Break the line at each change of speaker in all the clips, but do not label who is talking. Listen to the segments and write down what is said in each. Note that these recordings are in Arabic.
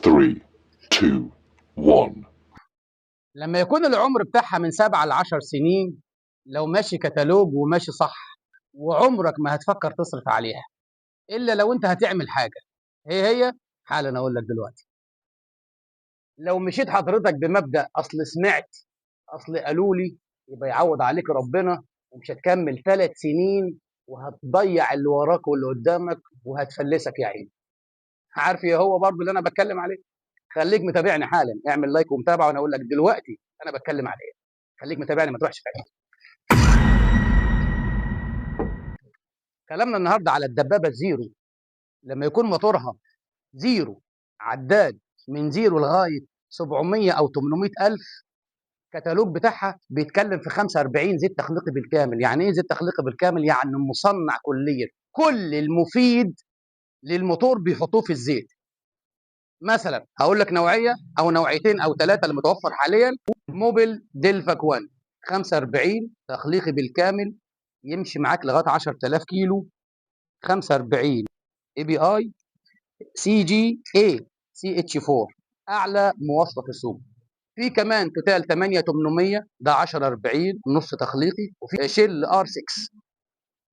3 2 1
لما يكون العمر بتاعها من 7 ل 10 سنين، لو ماشي كتالوج وماشي صح، وعمرك ما هتفكر تصرف عليها الا لو انت هتعمل حاجه. هي حالا اقول لك دلوقتي. لو مشيت حضرتك بمبدأ اصل سمعت، اصل قالوا لي، يبقى يعوض عليك ربنا، ومش هتكمل 3 سنين وهتضيع اللي وراك واللي قدامك وهتفلسك يا عيني. عارف ايه هو برضه اللي انا بتكلم عليه؟ خليك متابعني حالا، اعمل لايك ومتابعه وانا اقول لك دلوقتي انا بتكلم على ايه. خليك متابعني ما تروحش فين. كلامنا النهارده على الدبابه الزيرو. لما يكون موتورها زيرو، عداد من زيرو لغايه 700 او 800 الف، الكتالوج بتاعها بيتكلم في 45 زيت تخليقي بالكامل. يعني ايه زيت تخليقي بالكامل؟ يعني مصنع كليا، كل المفيد للموتور بيحطوه في الزيت. مثلا هقول لك نوعيه او نوعيتين او ثلاثه اللي متوفر حاليا. موبل ديلفاك 1 45 تخليقي بالكامل، يمشي معاك لغايه 10000 كيلو. 45 اي بي اي سي جي اي سي اتش 4، اعلى مواصفه في السوق. في كمان توتال 8800 ده 10 40 نص تخليقي، وفي شيل ار 6.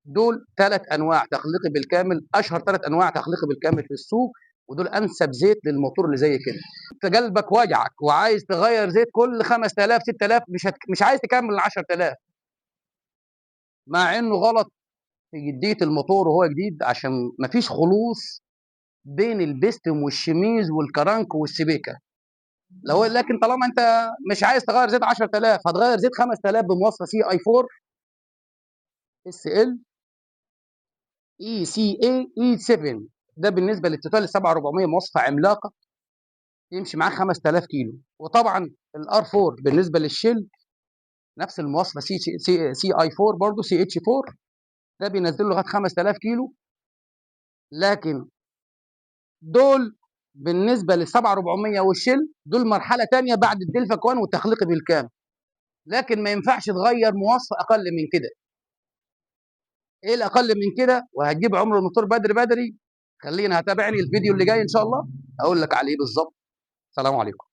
دول ثلاث انواع تخليقي بالكامل، اشهر ثلاث انواع تخليقي بالكامل في السوق، ودول انسب زيت للموتور اللي زي كده. انت قلبك وجعك وعايز تغير زيت كل 5000 6000، مش عايز تكمل 10000، مع انه غلط في جديه الموتور وهو جديد، عشان مفيش خلوص بين البستم والشميز والكرنك والسبيكه. لكن طالما انت مش عايز تغير زيت 10000، هتغير زيت 5000 بمواصفه سي اي 4 اس ال اي سي اي اي 7. ده بالنسبه للتوتال 7400 مواصفه عملاقه، يمشي معاه 5000 كيلو. وطبعا الار 4 بالنسبه للشيل نفس المواصفه سي اي 4 برضه سي اتش 4، ده بينزل له لغايه 5000 كيلو. لكن دول بالنسبه لل 7400 والشيل دول مرحله ثانيه بعد الدلفا 1 والتخليق بالكامل، لكن ما ينفعش تغير مواصفه اقل من كده. ايه الاقل من كده وهتجيب عمر الموتور بدري بدري؟ خلينا هتابعني الفيديو اللي جاي ان شاء الله اقول لك عليه بالظبط. السلام عليكم.